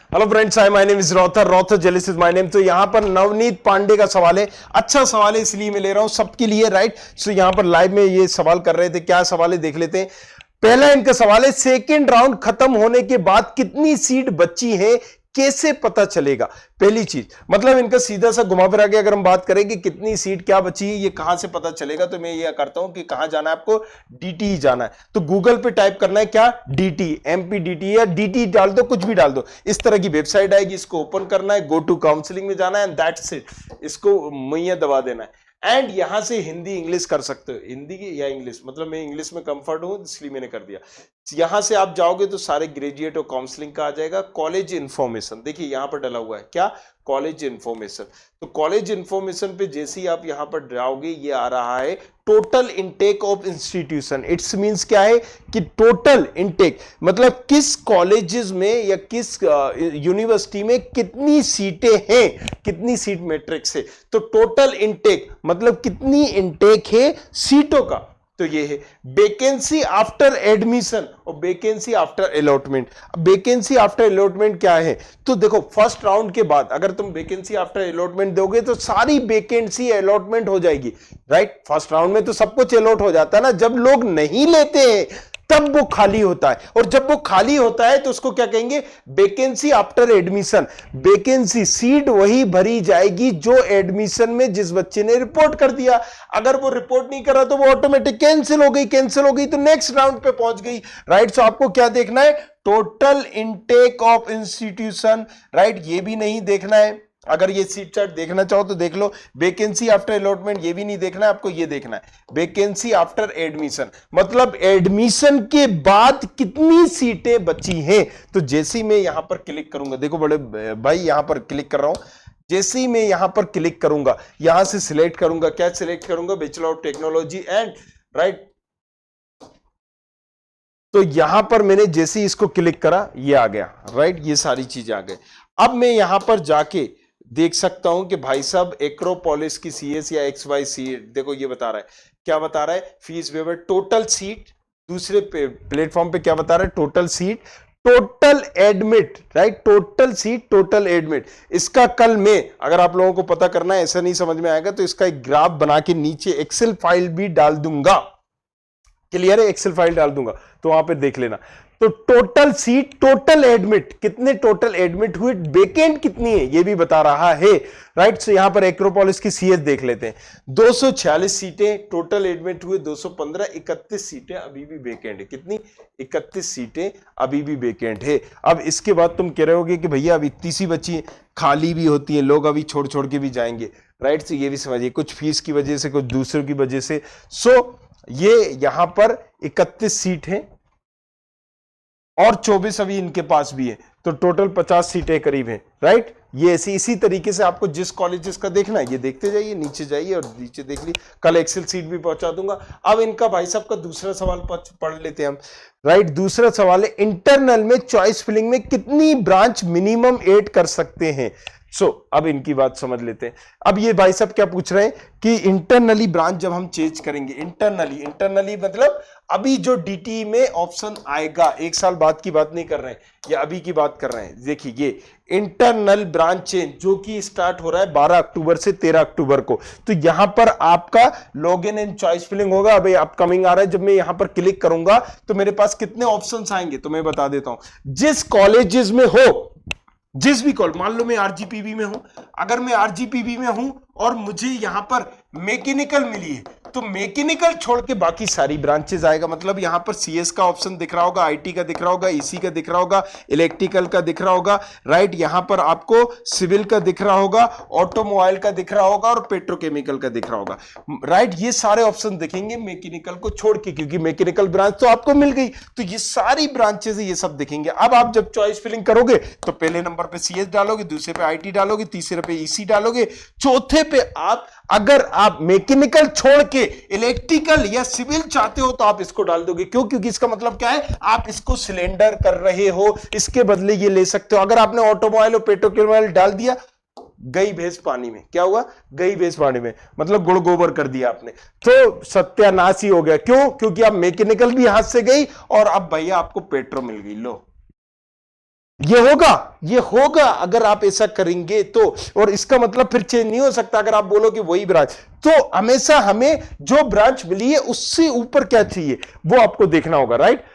Hello friends, hi, my name is Rother Jelis is my name. तो यहां पर नवनीत पांडे का सवाल है। अच्छा सवाल है, इसलिए मैं ले रहा हूं सबके लिए, राइट। सो यहां पर लाइव में ये सवाल कर रहे थे। क्या सवाल है देख लेते हैं। पहला इनका सवाल है, सेकेंड राउंड खत्म होने के बाद कितनी सीट बची है, कैसे पता चलेगा। पहली चीज, मतलब इनका सीधा सा घुमा फिरा के अगर हम बात करें कि कितनी सीट क्या बची है, ये कहां से पता चलेगा, तो मैं ये करता हूं कि कहां जाना है आपको, डीटी जाना है। तो गूगल पे टाइप करना है क्या, डीटी, एमपी डीटी या डीटी डाल दो, कुछ भी डाल दो, इस तरह की वेबसाइट आएगी। इसको ओपन करना है, गो टू काउंसलिंग में जाना है एंड दैट्स इट। इसको मैया दबा देना है एंड यहां से हिंदी इंग्लिश कर सकते हो, हिंदी की या इंग्लिश, मतलब मैं इंग्लिश में कंफर्ट हूं इसलिए मैंने कर दिया। यहां से आप जाओगे तो सारे ग्रेजुएट और काउंसलिंग का आ जाएगा। कॉलेज इंफॉर्मेशन देखिए यहां पर डला हुआ है, क्या, कॉलेज इंफॉर्मेशन। तो कॉलेज इंफॉर्मेशन पे जैसे ही आप यहां पर जाओगे, ये आ रहा है total intake of institution. It's means क्या है कि टोटल इनटेक मतलब किस कॉलेजेस में या किस यूनिवर्सिटी में कितनी सीटें हैं, कितनी सीट मैट्रिक्स है। तो टोटल इनटेक मतलब कितनी इनटेक है सीटों का, तो ये है वैकेंसी आफ्टर एडमिशन और vacancy after allotment. Vacancy after allotment क्या है, तो देखो फर्स्ट राउंड के बाद अगर तुम वैकेंसी आफ्टर अलॉटमेंट दोगे तो सारी वैकेंसी अलॉटमेंट हो जाएगी, राइट। फर्स्ट राउंड में तो सब कुछ अलॉट हो जाता है ना, जब लोग नहीं लेते हैं तब वो खाली होता है, और जब वो खाली होता है तो उसको क्या कहेंगे, vacancy after admission. Vacancy seat वही भरी जाएगी जो एडमिशन में जिस बच्चे ने रिपोर्ट कर दिया। अगर वो रिपोर्ट नहीं करा तो वो ऑटोमेटिक कैंसिल हो गई, कैंसिल हो गई तो नेक्स्ट राउंड पे पहुंच गई, राइट। सो आपको क्या देखना है, total intake of institution, right. ये भी नहीं देखना है, अगर ये सीट चार्ट देखना चाहो तो देख लो। वैकेंसी आफ्टर अलॉटमेंट ये भी नहीं देखना है आपको, ये देखना है वैकेंसी आफ्टर एडमिशन, मतलब एडमिशन के बाद कितनी सीटें बची हैं। तो जैसे ही मैं यहां पर क्लिक करूंगा, देखो बड़े भाई यहां पर क्लिक कर रहा हूं, जैसे ही मैं यहां पर क्लिक करूंगा, यहां से सिलेक्ट करूंगा, क्या सिलेक्ट करूंगा, bachelor of technology and, right. तो यहां पर मैंने जैसे ही इसको क्लिक करा, ये आ गया, राइट। ये सारी चीजें आ गई। अब मैं यहां पर जाके देख सकता हूं कि भाई साहब एक्रोपोलिस की सीएस या एक्स वाई सी, देखो ये बता रहा है, क्या बता रहा है, फीस वेवर, टोटल सीट। दूसरे प्लेटफॉर्म पे क्या बता रहा है, total seat, total admit, right, total seat, total admit. इसका कल में अगर आप लोगों को पता करना है, ऐसा नहीं समझ में आएगा तो इसका एक ग्राफ बना के नीचे एक्सेल फाइल भी डाल दूंगा, क्लियर है, एक्सेल फाइल डाल दूंगा तो वहां पे देख लेना। तो टोटल सीट, टोटल एडमिट, कितने टोटल एडमिट हुए, वेकेंट कितनी है ये भी बता रहा है, राइट। सो यहां पर एक्रोपोलिस की सीएस देख लेते हैं, 246 सीटें टोटल एडमिट हुए, 215, 31 सीटें अभी भी वेकेंट है। कितनी, 31 सीटें अभी भी वेकेंट है। अब इसके बाद तुम कह रहे होगे कि भैया अब इतनी सी बची है, खाली भी होती है, लोग अभी छोड़ छोड़ के भी जाएंगे, राइट। तो ये भी समझिए, कुछ फीस की वजह से, कुछ दूसरों की वजह से। सो ये यहां पर 31 सीट है और 24 अभी इनके पास भी है, तो टोटल 50 सीटें करीब हैं, राइट। ये ऐसी इसी तरीके से आपको जिस कॉलेजेस का देखना है ये देखते जाइए, नीचे जाइए और नीचे देख ली, कल एक्सेल सीट भी पहुंचा दूंगा। अब इनका भाई साहब का दूसरा सवाल पढ़ लेते हैं हम, राइट। दूसरा सवाल है, इंटरनल में चॉइस फिलिंग में कितनी ब्रांच मिनिमम ऐड कर सकते हैं। अब इनकी बात समझ लेते हैं। अब ये भाई साहब क्या पूछ रहे हैं कि इंटरनली ब्रांच जब हम चेंज करेंगे, इंटरनली मतलब अभी जो डीटी में ऑप्शन आएगा, एक साल बाद की बात नहीं कर रहे हैं, या अभी की बात कर रहे हैं। देखिए ये इंटरनल ब्रांच चेंज जो कि स्टार्ट हो रहा है 12 अक्टूबर से 13 अक्टूबर को, तो यहां पर आपका लॉगिन एंड चॉइस फिलिंग होगा। अभी अपकमिंग आ रहा है, जब मैं यहां पर क्लिक करूंगा तो मेरे पास कितने ऑप्शंस आएंगे, तो मैं बता देता हूं। जिस कॉलेजेस में हो, जिस भी कॉलेज, मान लो मैं आरजीपीवी में हूं, अगर मैं आरजीपीवी में हूं और मुझे यहां पर मैकेनिकल मिली है तो मैकेनिकल छोड़ के बाकी सारी ब्रांचेस आएगा। मतलब यहां पर सीएस का ऑप्शन दिख रहा होगा, आईटी का दिख रहा होगा, ईसी का दिख रहा होगा, इलेक्ट्रिकल का दिख रहा होगा, राइट। यहां पर आपको सिविल का दिख रहा होगा, ऑटोमोबाइल का दिख रहा होगा और पेट्रोकेमिकल का दिख रहा होगा, राइट। ये सारे ऑप्शन दिखेंगे मैकेनिकल को छोड़ के, क्योंकि मैकेनिकल ब्रांच तो आपको मिल गई, तो ये सारी ब्रांचेस ये सब दिखेंगे। अब आप जब चॉइस फिलिंग करोगे तो पहले नंबर पे सीएस डालोगे, दूसरे पे आईटी डालोगे, तीसरे पे ईसी डालोगे, चौथे पे आप, अगर आप मैकेनिकल छोड़ के इलेक्ट्रिकल या सिविल चाहते हो तो आप इसको डाल दोगे। क्यों, क्योंकि इसका मतलब क्या है, आप इसको सिलेंडर कर रहे हो, इसके बदले ये ले सकते हो। अगर आपने ऑटोमोबाइल और पेट्रोकेमिकल डाल दिया, गई भैंस पानी में, क्या हुआ, गई भैंस पानी में, मतलब गुड़ गोबर कर दिया आपने, तो सत्यानाश ही हो गया। क्यों, क्योंकि आप मैकेनिकल भी हाथ से गई और अब भैया आपको पेट्रो मिल गई, लो। ये होगा अगर आप ऐसा करेंगे तो। और इसका मतलब फिर चेंज नहीं हो सकता अगर आप बोलो कि वही ब्रांच। तो हमेशा हमें जो ब्रांच मिली है उससे ऊपर क्या चाहिए वो आपको देखना होगा, राइट।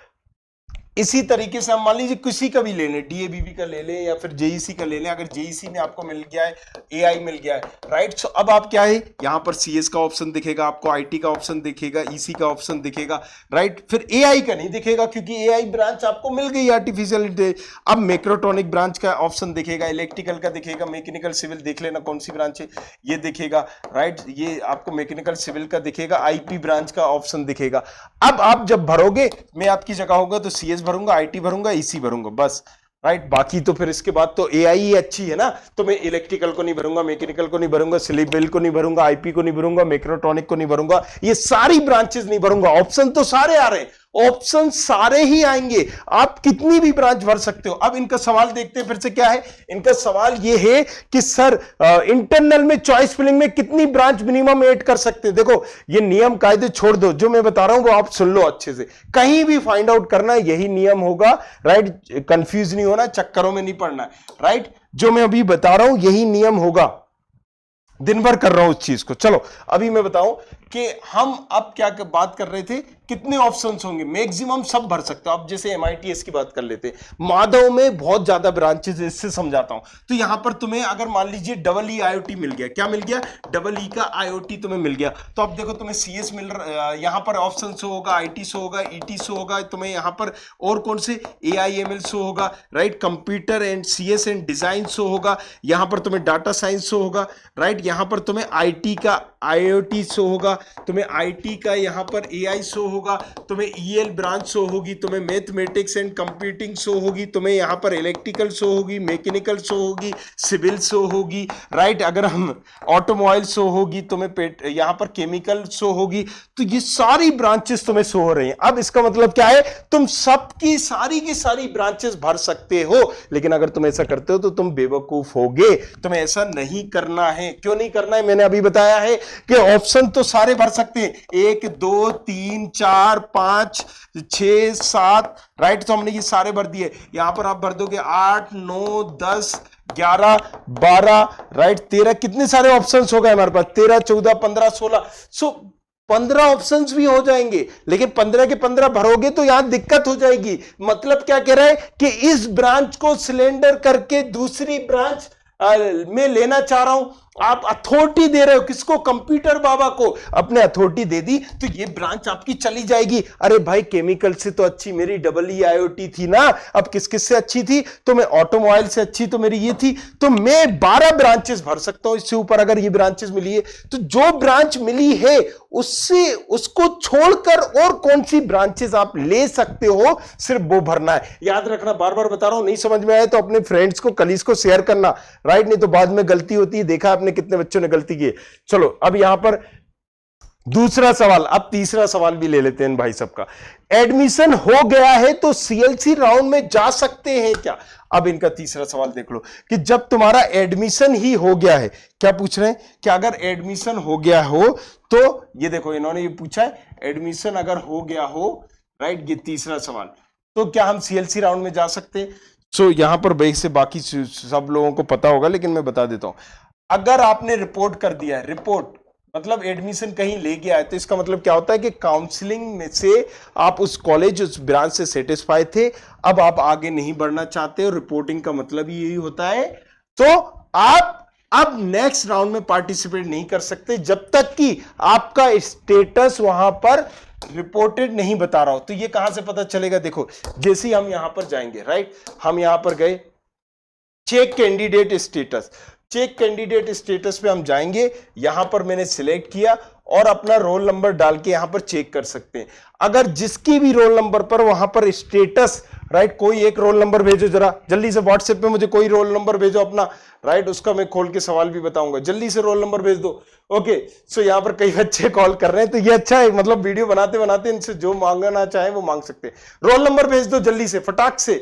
इसी तरीके से हम मान लीजिए किसी का भी ले लें, डीएबीबी का ले लें या फिर जेईसी का ले लें। अगर जेईसी में आपको मिल गया है, एआई मिल गया है, राइट। सो अब आप क्या है, यहां पर सीएस का ऑप्शन दिखेगा आपको, आईटी का ऑप्शन दिखेगा, ईसी का ऑप्शन दिखेगा, राइट। फिर एआई का नहीं दिखेगा क्योंकि एआई ब्रांच आपको मिल गई आर्टिफिशियल इंटेलिजेंस। अब मैक्रोट्रॉनिक ब्रांच का ऑप्शन दिखेगा, इलेक्ट्रिकल का दिखेगा, मैकेनिकल सिविल देख लेना कौन सी ब्रांच है, ये दिखेगा, राइट। ये आपको मैकेनिकल सिविल का दिखेगा, आईपी ब्रांच का ऑप्शन दिखेगा। अब आप जब भरोगे, मैं आपकी जगह होगा तो सीएस भरूंगा, आईटी भरूंगा, ईसी भरूंगा, बस, राइट। बाकी तो फिर इसके बाद तो एआई ही अच्छी है ना, तो मैं इलेक्ट्रिकल को नहीं भरूंगा, मैकेनिकल को नहीं भरूंगा, सिविल को नहीं भरूंगा, आईपी को नहीं भरूंगा, मैक्रोट्रॉनिक को नहीं भरूंगा, ये सारी ब्रांचेस नहीं भरूंगा। ऑप्शन तो सारे आ रहे हैं, ऑप्शन सारे ही आएंगे, आप कितनी भी ब्रांच भर सकते हो। अब इनका सवाल देखते हैं फिर से क्या है। इनका सवाल ये है कि सर इंटरनल में चॉइस फिलिंग में कितनी ब्रांच मिनिमम ऐड कर सकते हैं। देखो ये नियम कायदे छोड़ दो, जो मैं बता रहा हूं वो आप सुन लो अच्छे से, कहीं भी फाइंड आउट करना यही नियम होगा, राइट। कंफ्यूज नहीं होना, चक्करों में नहीं पड़ना, राइट। जो मैं अभी बता रहा हूं यही नियम होगा, दिन भर कर रहा हूं उस चीज को। चलो अभी मैं बताऊं कि हम अब क्या बात कर रहे थे, कितने ऑप्शंस होंगे, मैक्सिमम सब भर सकते हो। अब जैसे एमआईटीएस की बात कर लेते हैं, माधव में बहुत ज्यादा ब्रांचेस, इससे समझाता हूं। तो यहां पर तुम्हें अगर मान लीजिए डबल ई आईओटी मिल गया, क्या मिल गया, डबल ई का आईओटी तुम्हें मिल गया, तो अब देखो तुम्हें सीएस मिल रहा, यहां पर ऑप्शन शो होगा, आईटी शो होगा, ईटी शो होगा, तुम्हें यहां पर और कौन से एआईएमएल शो होगा, right. Computer and CS and design show होगा, यहां पर तुम्हें डाटा साइंस शो होगा, राइट। यहां पर तुम्हें आईटी का आईओटी शो होगा, तुम्हें आईटी का यहां पर एआई शो होगा, तुम्हें ईएल ब्रांच शो होगी, तुम्हें मैथमेटिक्स एंड कंप्यूटिंग शो होगी, तुम्हें यहां पर इलेक्ट्रिकल शो होगी, मैकेनिकल शो होगी, सिविल शो होगी, राइट। अगर हम ऑटोमोबाइल शो होगी, तुम्हें यहां पर केमिकल शो होगी। तो ये सारी ब्रांचेस तुम्हें शो हो रही हैं। अब इसका मतलब क्या है, तुम सबकी सारी की सारी ब्रांचेस भर सकते हो, लेकिन अगर तुम ऐसा करते हो तो तुम बेवकूफ होगे, तुम्हें ऐसा नहीं करना है। क्यों नहीं करना है, मैंने अभी बताया है कि ऑप्शन तो सारे भर सकते हैं, 1 2 3 4 5 6 7, राइट। तो हमने ये सारे भर दिए, यहां पर आप भर दोगे 8 9 10 11 12, राइट, 13, कितने सारे ऑप्शंस हो गए हमारे पास, 13 14 15 16, सो 15 ऑप्शंस भी हो जाएंगे। लेकिन 15 के 15 भरोगे तो यहां दिक्कत हो जाएगी। मतलब क्या कह रहा है कि इस ब्रांच को सिलेंडर करके दूसरी ब्रांच में लेना चाह रहा हूं, आप अथॉरिटी दे रहे हो किसको, कंप्यूटर बाबा को, अपने अथॉरिटी दे दी तो ये ब्रांच आपकी चली जाएगी। अरे भाई केमिकल से तो अच्छी मेरी डबल ई आईओटी थी ना, अब किस किस से अच्छी थी, तो मैं ऑटोमोबाइल से अच्छी तो मेरी ये थी, तो मैं 12 ब्रांचेस भर सकता हूं इससे ऊपर अगर ये ब्रांचेस मिली है। तो जो ब्रांच मिली है उससे उसको छोड़कर और कौन सी ब्रांचेस आप ले सकते हो, सिर्फ वो भरना है। याद रखना, बार बार बता रहा हूं, नहीं समझ में आए तो अपने फ्रेंड्स को कलीग्स को शेयर करना, राइट, नहीं तो बाद में गलती होती है। देखा आपने कितने बच्चों ने गलती की है। चलो अब यहां पर दूसरा सवाल, अब तीसरा सवाल भी ले लेते हैं भाई सबका। एडमिशन हो गया है तो सीएलसी राउंड में जा सकते हैं क्या। अब इनका तीसरा सवाल देख लो कि जब तुम्हारा एडमिशन ही हो गया है, क्या पूछ रहे हैं कि अगर एडमिशन हो गया हो तो, ये देखो इन्होंने ये पूछा है एडमिशन अगर हो गया हो, राइट, ये तीसरा सवाल, तो क्या हम सीएलसी राउंड में जा सकते हैं। सो यहां पर बेस से बाकी सब लोगों को पता होगा, लेकिन मैं बता देता हूं। अगर आपने रिपोर्ट कर दिया है, रिपोर्ट मतलब एडमिशन कहीं ले गया है, तो इसका मतलब क्या होता है कि काउंसलिंग में से आप उस कॉलेज उस ब्रांच से सेटिस्फाई थे, अब आप आगे नहीं बढ़ना चाहते हो, रिपोर्टिंग का मतलब ही यही होता है, तो आप अब नेक्स्ट राउंड में पार्टिसिपेट नहीं कर सकते जब तक कि आपका स्टेटस वहां पर रिपोर्टेड नहीं बता रहा हो। तो ये कहां से पता चलेगा, देखो जैसे ही हम यहां पर जाएंगे, राइट, हम यहां पर गए check candidate status, check candidate status पे हम जाएंगे, यहां पर मैंने सिलेक्ट किया और अपना रोल नंबर डाल के यहां पर चेक कर सकते हैं। अगर जिसकी भी रोल नंबर पर वहां पर स्टेटस, राइट, कोई एक रोल नंबर भेजो जरा जल्दी से, व्हाट्सएप पे मुझे कोई रोल नंबर भेजो अपना, राइट, उसका मैं खोल के सवाल भी बताऊंगा, जल्दी से रोल नंबर भेज दो। ओके, सो यहां पर कई बच्चे कॉल कर रहे हैं, तो ये अच्छा है, मतलब वीडियो बनाते बनाते इनसे जो मांगना चाहे वो मांग सकते हैं। रोल नंबर भेज दो जल्दी से, फटाक से।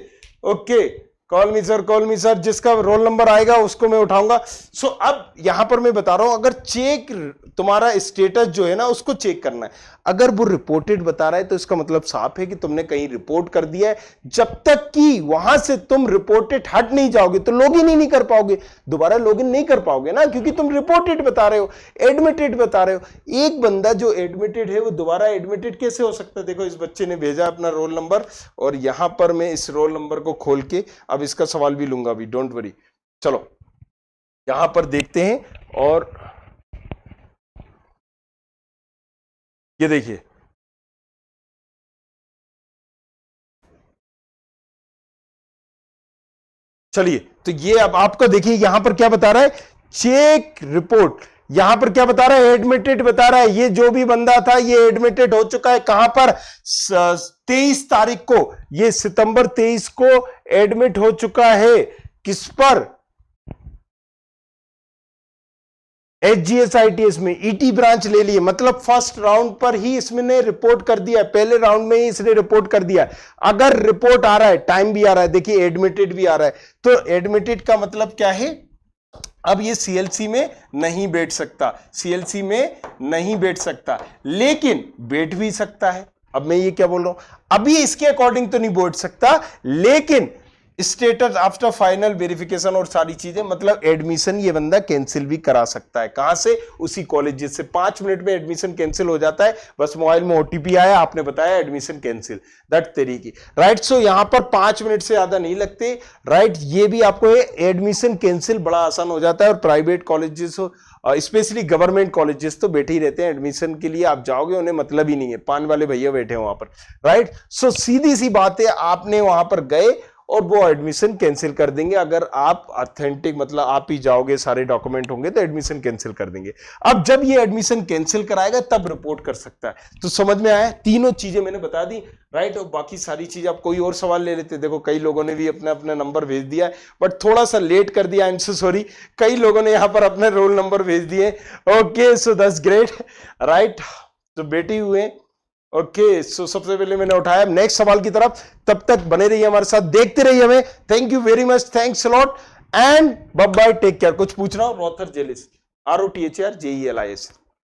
ओके, कॉल मी सर, जिसका रोल नंबर आएगा उसको मैं उठाऊंगा। सो अब यहां पर मैं बता रहा हूं, अगर चेक तुम्हारा स्टेटस जो है ना उसको चेक करना है, अगर वो रिपोर्टेड बता रहा है तो इसका मतलब साफ है कि तुमने कहीं रिपोर्ट कर दिया है। जब तक कि वहां से तुम रिपोर्टेड हट नहीं जाओगे तो लॉगिन ही नहीं कर पाओगे, दोबारा लॉगिन नहीं कर पाओगे ना, क्योंकि तुम रिपोर्टेड बता रहे हो, एडमिटेड बता रहे हो। एक बंदा जो एडमिटेड है वो दोबारा एडमिटेड कैसे हो सकता है? देखो इस बच्चे ने भेजा अपना रोल नंबर, और यहां पर मैं इस रोल नंबर को खोल के अब इसका सवाल भी लूंगा अभी, डोंट वरी। चलो यहां पर देखते हैं, और ये देखिए चलिए, तो ये अब आपको देखिए यहां पर क्या बता रहा है, चेक रिपोर्ट, यहां पर क्या बता रहा है, एडमिटेड बता रहा है। ये जो भी बंदा था ये एडमिटेड हो चुका है, कहां पर, 23 तारीख को, ये सितंबर 23 को एडमिट हो चुका है। किस पर? HGSITS में ईटी ब्रांच ले लिए, मतलब फर्स्ट राउंड पर ही इसने रिपोर्ट कर दिया, पहले राउंड में ही इसने रिपोर्ट कर दिया। अगर रिपोर्ट आ रहा है, टाइम भी आ रहा है, देखिए एडमिटेड भी आ रहा है, तो एडमिटेड का मतलब क्या है, अब ये सीएलसी में नहीं बैठ सकता, सीएलसी में नहीं बैठ सकता, लेकिन बैठ भी सकता है। अब मैं ये क्या बोल रहा हूं, अभी इसके अकॉर्डिंग तो नहीं बैठ सकता, लेकिन स्टेटस आफ्टर फाइनल वेरिफिकेशन और सारी चीजें, मतलब एडमिशन ये बंदा कैंसिल भी करा सकता है। कहां से? उसी कॉलेज से। 5 मिनट में एडमिशन कैंसिल हो जाता है, बस मोबाइल में ओटीपी आया, आपने बताया एडमिशन कैंसिल, दैट तरीके, राइट। सो यहां पर 5 मिनट से ज्यादा नहीं लगते, राइट। ये भी आपको एडमिशन कैंसिल बड़ा आसान हो जाता है, और private colleges specially government colleges तो बैठे ही रहते हैं एडमिशन के लिए, आप जाओगे उन्हें मतलब ही नहीं है, पान वाले भैया बैठे हैं वहां पर, राइट। सो सीधी सी बात है, आपने वहां पर गए और वो एडमिशन कैंसिल कर देंगे। अगर आप ऑथेंटिक, मतलब आप ही जाओगे, सारे डॉक्यूमेंट होंगे, तो एडमिशन कैंसिल कर देंगे। अब जब ये एडमिशन कैंसिल कराएगा तब रिपोर्ट कर सकता है। तो समझ में आया, तीनों चीजें मैंने बता दी, राइट। और बाकी सारी चीज आप कोई और सवाल ले लेते, देखो कई लोगों ने भी अपना अपना नंबर भेज दिया है, बट थोड़ा सा लेट कर दिया, आई एम सो सॉरी। कई लोगों ने यहां पर अपने रोल नंबर भेज दिए, okay, so that's great, right. तो बैठे हुए, ओके, सो सबसे पहले मैंने उठाया नेक्स्ट सवाल की तरफ। तब तक बने रहिए हमारे साथ, देखते रहिए हमें। Thank you very much, thanks lot, and bye bye, take care. कुछ पूछ रहा हूं, रोथर जेलिस, ROTHR JELIS।